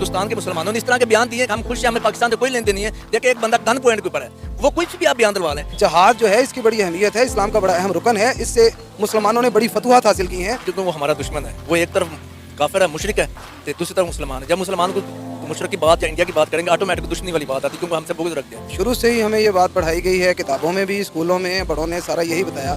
हिंदुस्तान के मुसलमानों ने इस तरह के बयान दिए, हम खुश हैं, हमें पाकिस्तान से कोई लेन देन नहीं है। देखिए एक बंदा गन पॉइंट के ऊपर है, वो कुछ भी आप बयान दिलवा लें। जहाज जो है इसकी बड़ी अहमियत है, इस्लाम का बड़ा अहम रुकन है, इससे मुसलमानों ने बड़ी फतूहात हासिल की हैं। क्योंकि वो हमारा दुश्मन है, वो एक तरफ काफिर है, मुशरिक है, तो दूसरी तरफ मुसलमान है। जब मुसलमान को मुशरिक की बात या इंडिया की बात करेंगे, ऑटोमेटिक दुश्मनी वाली बात आती है, क्योंकि हमसे बुग़्ज़ रखते हैं। शुरू से ही हमें ये बात पढ़ाई गई है, किताबों में भी, स्कूलों में बड़ों ने सारा यही बताया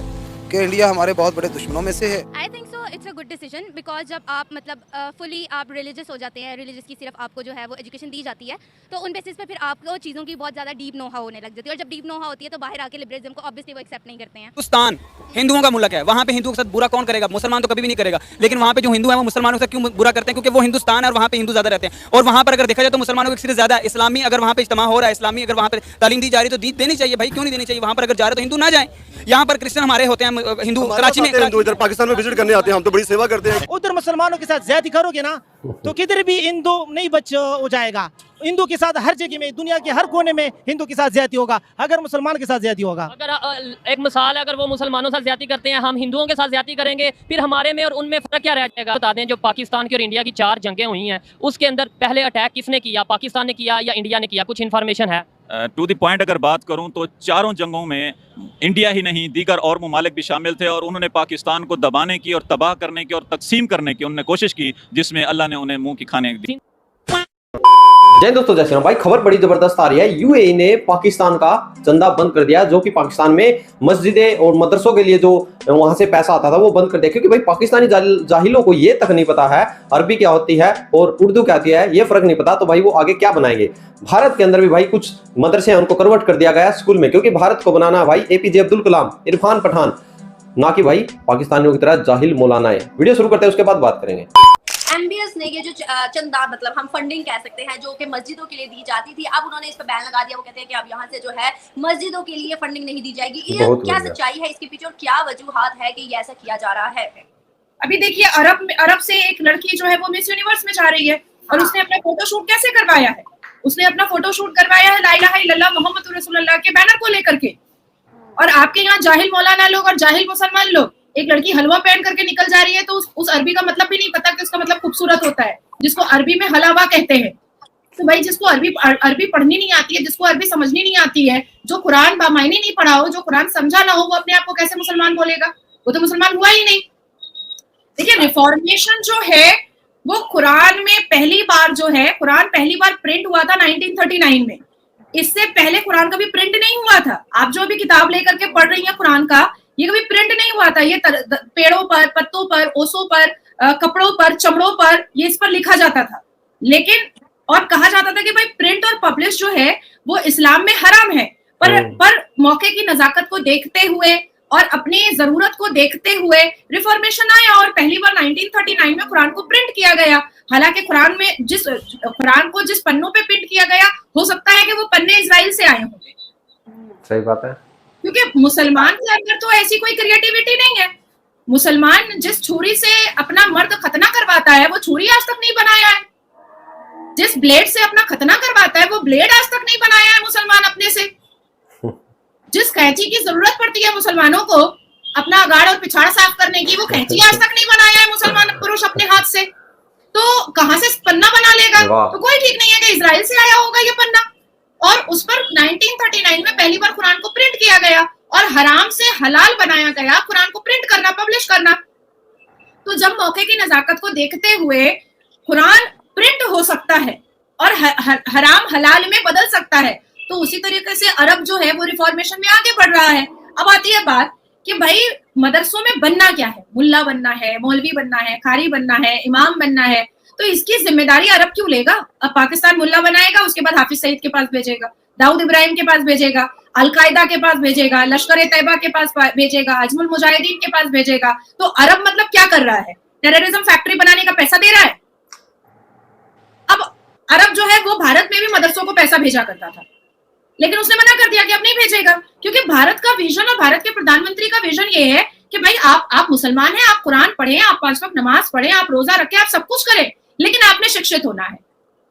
कि इंडिया हमारे बहुत बड़े दुश्मनों में से है। I think so it's a good decision, because जब आप मतलब फुली आप रिलीजियस हो जाते हैं, रिलीजियस की सिर्फ आपको जो है वो एजुकेशन दी जाती है, तो उन बेसिस पे फिर आपको चीज़ों की बहुत ज़्यादा डीप नोहा होने लग जाती है। और जब डीप नोहा होती है तो बाहर आके लिबरलिज्म को ऑब्वियसली वो एक्सेप्ट नहीं करते हैं। हिंदुस्तान हिंदुओं का मुल्क है, वहाँ पे हिंदुओं के साथ बुरा कौन करेगा? मुसलमान तो कभी भी नहीं करेगा। लेकिन वहाँ पे जो हिंदू है वो मुसलमानों से क्यों बुरा करते हैं? क्योंकि वो हिंदुस्तान है और वहाँ पे हिंदू ज़्यादा रहते हैं। और वहाँ पर अगर देखा जाए तो मुसलमानों की सिर्फ ज़्यादा इस्लामी, अगर वहाँ पे इज्तिमा हो रहा है, इस्लामी अगर वहाँ पर तालीम दी जा रही है तो देनी चाहिए भाई, क्यों नहीं देनी चाहिए? वहाँ पर अगर जा रहे तो हिंदू ना जाए। यहाँ पर क्रिश्चियन हमारे होते हैं, हिंदू कराची में, हिंदू इधर पाकिस्तान में विजिट करने आते हैं, हम तो बड़ी सेवा करते हैं। उधर मुसलमानों के साथ ज्यादती करोगे ना तो किधर भी हिंदू नहीं बच हो जाएगा। हिंदू के साथ हर जगह में, दुनिया के हर कोने में हिंदू के साथ ज्यादती होगा, अगर मुसलमान के साथ ज्यादती होगा। अगर एक मिसाल है, अगर वो मुसलमानों से ज्यादती करते हैं, हम हिंदुओं के साथ ज्यादती करेंगे, फिर हमारे में और उनमें फर्क क्या रह जाएगा? बता दें, जो पाकिस्तान की और इंडिया की 4 जंगें हुई हैं, उसके अंदर पहले अटैक किसने किया? पाकिस्तान ने किया या इंडिया ने किया? कुछ इन्फॉर्मेशन है? टू द पॉइंट अगर बात करूं तो चारों जंगों में इंडिया ही नहीं दीगर और ममालिक भी शामिल थे, और उन्होंने पाकिस्तान को दबाने की और तबाह करने की और तकसीम करने की उन्होंने कोशिश की, जिसमें अल्लाह ने उन्हें मुंह की खाने दी। जय दोस्तों, जय श्री राम। भाई खबर बड़ी जबरदस्त आ रही है। यूएई ने पाकिस्तान का चंदा बंद कर दिया, जो कि पाकिस्तान में मस्जिदें और मदरसों के लिए जो वहां से पैसा आता था वो बंद कर दिया, क्योंकि भाई पाकिस्तानी जाहिलों को ये तक नहीं पता है अरबी क्या होती है और उर्दू क्या होती है, ये फर्क नहीं पता, तो भाई वो आगे क्या बनाएंगे। भारत के अंदर भी भाई कुछ मदरसे हैं, उनको कन्वर्ट कर दिया गया स्कूल में, क्योंकि भारत को बनाना है भाई एपीजे अब्दुल कलाम, इरफान पठान, ना कि भाई पाकिस्तानियों की तरह जाहिल मौलाना है। वीडियो शुरू करते हैं, उसके बाद बात करेंगे। एमबीएस ने ये जो चंदा मतलब हम फंडिंग कह सकते हैं जो कि मस्जिदों के लिए दी जाती थी, अब उन्होंने इस पर बैन लगा दिया। वो कहते हैं कि अब यहाँ से जो है मस्जिदों के लिए फंडिंग नहीं दी जाएगी। ये क्या सच्चाई है इसके पीछे और क्या वजूहात है कि ये ऐसा किया जा रहा है? अभी देखिए, अरब से एक लड़की जो है वो मिस यूनिवर्स में जा रही है और उसने अपना फोटोशूट कैसे करवाया है? उसने अपना फोटोशूट करवाया है ला इलाहा इल्लल्लाह मुहम्मदुर रसूलुल्लाह के बैनर को लेकर के। और आपके यहाँ जाहिल मौलाना लोग और जाहिल मुसलमान लोग, एक लड़की हलवा पहन करके निकल जा रही है तो उस अरबी का मतलब भी नहीं पता कि उसका मतलब खूबसूरत होता है, जिसको अरबी में हलावा कहते हैं। तो भाई जिसको अरबी पढ़नी नहीं आती है, जिसको अरबी समझनी नहीं आती है, जो कुरान बामायनी नहीं पढ़ा हो, जो कुरान समझा ना हो, वो अपने आप को कैसे मुसलमान बोलेगा? वो तो मुसलमान हुआ ही नहीं। देखिए, रिफॉर्मेशन जो है वो कुरान में पहली बार जो है, कुरान पहली बार प्रिंट हुआ था 1939 में। इससे पहले कुरान कभी प्रिंट नहीं हुआ था। आप जो भी किताब लेकर के पढ़ रही हैं कुरान का, ये कभी प्रिंट नहीं हुआ था। ये पेड़ों पर, पत्तों पर, ओसों पर, कपड़ों पर, चमड़ों पर, ये इस पर लिखा जाता था। लेकिन और कहा जाता था कि भाई प्रिंट और पब्लिश जो है वो इस्लाम में हराम है, पर मौके की नजाकत को देखते हुए और अपनी जरूरत को देखते हुए रिफॉर्मेशन आया और पहली बार 1939 में कुरान को प्रिंट किया गया। हालांकि कुरान को जिस पन्नों पे प्रिंट किया गया, हो सकता है कि वो पन्ने इजराइल से आए होंगे। सही बात है, क्योंकि मुसलमान के अंदर तो ऐसी कोई क्रिएटिविटी नहीं है। मुसलमान जिस छुरी से अपना मर्द खतना करवाता है वो छुरी आज तक नहीं बनाया है। जिस ब्लेड से अपना खतना करवाता है वो ब्लेड आज तक नहीं बनाया है मुसलमान अपने से। जिस कैंची की जरूरत पड़ती है मुसलमानों को अपना अगाड़ और पिछाड़ साफ करने की, वो कैंची आज तक नहीं बनाया है मुसलमान पुरुष अपने हाथ से। तो कहां से पन्ना बना लेगा? तो कोई ठीक नहीं है कि इजराइल से आया होगा ये पन्ना। और उस पर 1939 में पहली बार कुरान को प्रिंट किया गया और हराम से हलाल बनाया गया कुरान को प्रिंट करना, पब्लिश करना। तो जब मौके की नजाकत को देखते हुए कुरान प्रिंट हो सकता है और हराम हलाल में बदल सकता है, तो उसी तरीके से अरब जो है वो रिफॉर्मेशन में आगे बढ़ रहा है। अब आती है बात कि भाई मदरसों में बनना क्या है? मुल्ला बनना है, मौलवी बनना है, कारी बनना है, इमाम बनना है। तो इसकी जिम्मेदारी अरब क्यों लेगा? अब पाकिस्तान मुल्ला बनाएगा, उसके बाद हाफिज सईद के पास भेजेगा, दाऊद इब्राहिम के पास भेजेगा, अलकायदा के पास भेजेगा, लश्कर ए तैयबा के पास भेजेगा, अजमुल मुजाहिदीन के पास भेजेगा। तो अरब मतलब क्या कर रहा है? टेररिज्म फैक्ट्री बनाने का पैसा दे रहा है। अब अरब जो है वो भारत में भी मदरसों को पैसा भेजा करता था, लेकिन उसने मना कर दिया कि अब नहीं भेजेगा, क्योंकि भारत का विजन और भारत के प्रधानमंत्री का विजन ये है कि भाई आप मुसलमान हैं, आप कुरान पढ़ें, आप 5 वक्त नमाज पढ़ें, आप रोजा रखें, आप सब कुछ करें, लेकिन आपने शिक्षित होना है,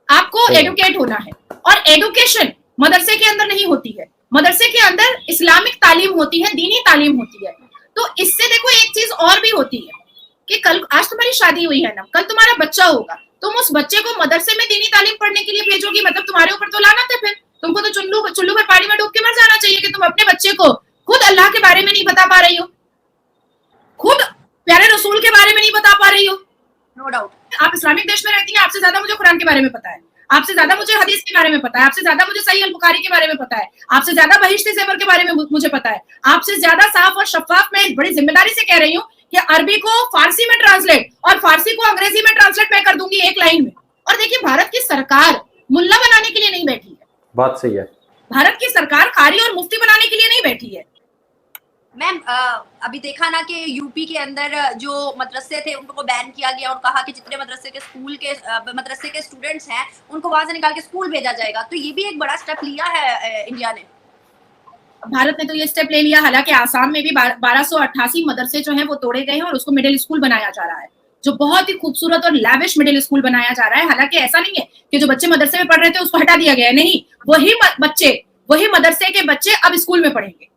आपको एडुकेट होना है। और एडुकेशन मदरसे के अंदर नहीं होती है, मदरसे के अंदर इस्लामिक तालीम होती है, दीनी तालीम होती है। तो इससे देखो एक चीज और भी होती है कि कल आज तुम्हारी शादी हुई है ना, कल तुम्हारा बच्चा होगा, तुम उस बच्चे को मदरसे में दीनी तालीम पढ़ने के लिए भेजोगी, मतलब तुम्हारे ऊपर तो लानत है। फिर तुमको तो चुल्लू भर पानी में डूब के मर जाना चाहिए कि तुम अपने बच्चे को खुद अल्लाह के बारे में नहीं बता पा रही हो, खुद प्यारे रसूल के बारे में नहीं बता पा रही हो। नो डाउट आप इस्लामिक देश में रहती हैं, आपसे ज्यादा मुझे कुरान के बारे में पता है, आपसे ज्यादा मुझे हदीस के बारे में पता है, आपसे ज्यादा मुझे सही अल बुखारी के बारे में पता है, आपसे ज्यादा बहिश्ते ज़ेवर के बारे में मुझे पता है, आपसे ज्यादा साफ और शफाफ मैं बड़ी जिम्मेदारी से कह रही हूँ कि अरबी को फारसी में ट्रांसलेट और फारसी को अंग्रेजी में ट्रांसलेट मैं कर दूंगी एक लाइन में। और देखिए, भारत की सरकार मुल्ला बनाने के लिए नहीं बैठी है, बात सही है। भारत की सरकार कारी और मुफ्ती बनाने के लिए नहीं बैठी है। मैम अभी देखा ना कि यूपी के अंदर जो मदरसे थे उनको बैन किया गया और कहा कि जितने मदरसे के स्टूडेंट्स हैं उनको वहां से निकाल के स्कूल भेजा जाएगा। तो ये भी एक बड़ा स्टेप लिया है इंडिया ने, भारत ने तो ये स्टेप ले लिया। हालांकि आसाम में भी 1288 मदरसे जो हैं वो तोड़े गए हैं और उसको मिडिल स्कूल बनाया जा रहा है, जो बहुत ही खूबसूरत और लैविश मिडिल स्कूल बनाया जा रहा है। हालांकि ऐसा नहीं है कि जो बच्चे मदरसे में पढ़ रहे थे उसको हटा दिया गया है, नहीं, वही मदरसे के बच्चे अब स्कूल में पढ़ेंगे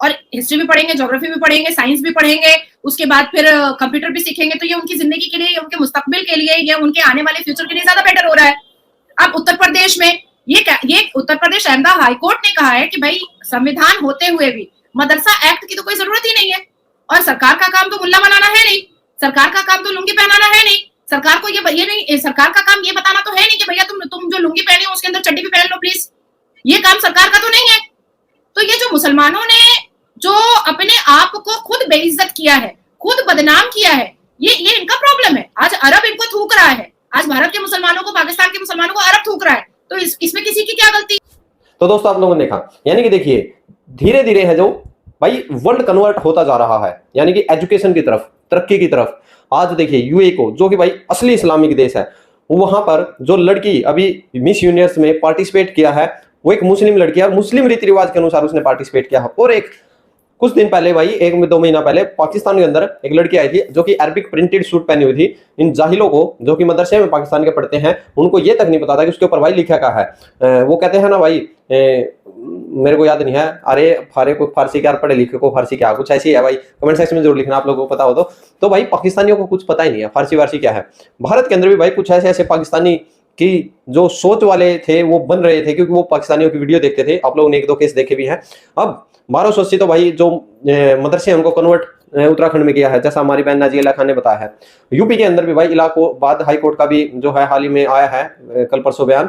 और हिस्ट्री भी पढ़ेंगे, ज्योग्राफी भी पढ़ेंगे, साइंस भी पढ़ेंगे, उसके बाद फिर कंप्यूटर भी सीखेंगे। तो ये उनकी जिंदगी के लिए, उनके मुस्तकबिल के लिए, ये उनके आने वाले फ्यूचर के लिए ज्यादा बेटर हो रहा है। अब उत्तर प्रदेश में ये उत्तर प्रदेश अहमदाबाद हाईकोर्ट ने कहा है कि भाई संविधान होते हुए भी मदरसा एक्ट की तो कोई जरूरत ही नहीं है, और सरकार का काम तो मुल्ला बनाना है नहीं, सरकार का काम तो लुंगी पहनाना है नहीं, सरकार को ये नहीं, सरकार का काम ये बताना तो है नहीं कि भैया तुम जो लुंगी पहने हो उसके अंदर चड्डी भी पहन लो प्लीज, ये काम सरकार का तो नहीं है। तो ये जो मुसलमानों ने जो अपने आप को खुद बेइज्जत किया है, खुद बदनाम किया है, ये इनका प्रॉब्लम है। आज अरब इनको थूक रहा है, आज भारत के मुसलमानों को, पाकिस्तान के मुसलमानों को अरब थूक रहा है, तो इसमें किसी की क्या गलती? तो दोस्तों आप लोगों ने देखा, यानी कि देखिए धीरे धीरे है जो भाई वर्ल्ड कन्वर्ट होता जा रहा है, यानी कि एजुकेशन की तरफ, तरक्की की तरफ। आज देखिए यूएई को, जो कि भाई असली इस्लामिक देश है, वहां पर जो लड़की अभी मिस यूनिवर्स में पार्टिसिपेट किया है वो एक मुस्लिम लड़की है, मुस्लिम रीति रिवाज के अनुसार उसने पार्टिसिपेट किया है। और एक कुछ दिन पहले भाई, 1-2 महीना पहले पाकिस्तान के अंदर एक लड़की आई थी जो कि अरबिक प्रिंटेड सूट पहनी हुई थी। इन जाहिलों को, जो कि मदरसे में पाकिस्तान के पढ़ते हैं, उनको ये तक नहीं पता था कि उसके ऊपर भाई लिखा क्या है। वो कहते हैं ना भाई, मेरे को याद नहीं है, अरे फारे को फारसी क्या, पढ़े लिखे को फारसी क्या, कुछ ऐसी है भाई। कमेंट सेक्शन में जरूर लिखना आप लोगों को पता हो तो भाई पाकिस्तानियों को कुछ पता ही नहीं है फारसी वारसी क्या है। भारत के अंदर भी भाई कुछ ऐसे पाकिस्तानी की जो सोच वाले थे वो बन रहे थे, क्योंकि वो पाकिस्तानियों की वीडियो देखते थे। आप लोगों ने 1-2 केस देखे भी हैं। अब 1280 तो भाई जो मदरसे हैं उनको कन्वर्ट उत्तराखंड में किया है, जैसा हमारी बहन नाजिया खान ने बताया है। यूपी के अंदर भी भाई इलाहाबाद हाई कोर्ट का भी जो है हाल ही में आया है कल परसों बयान।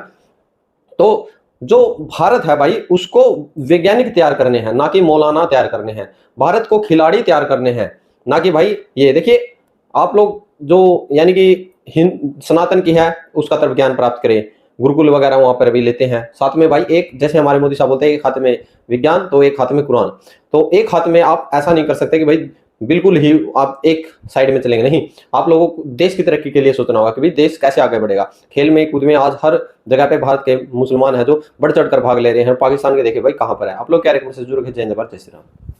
तो जो भारत है भाई उसको वैज्ञानिक तैयार करने हैं, ना कि मौलाना तैयार करने हैं। भारत को खिलाड़ी तैयार करने हैं, ना कि भाई ये देखिए आप लोग जो यानी कि सनातन की है उसका तरफ ज्ञान प्राप्त करें, गुरुकुल वगैरह वहां पर भी लेते हैं। साथ में भाई एक, जैसे हमारे मोदी साहब बोलते हैं, एक हाथ में विज्ञान तो एक हाथ में कुरान। तो एक हाथ में आप ऐसा नहीं कर सकते कि भाई बिल्कुल ही आप एक साइड में चलेंगे, नहीं। आप लोगों को देश की तरक्की के लिए सोचना होगा कि भाई देश कैसे आगे बढ़ेगा। खेल में कूद में आज हर जगह पे भारत के मुसलमान है जो बढ़ चढ़ कर भाग ले रहे हैं। पाकिस्तान के देखिए भाई कहां पर है। आप लोग क्या रिकमेंड से जरूर जय हिंद, जय श्री राम।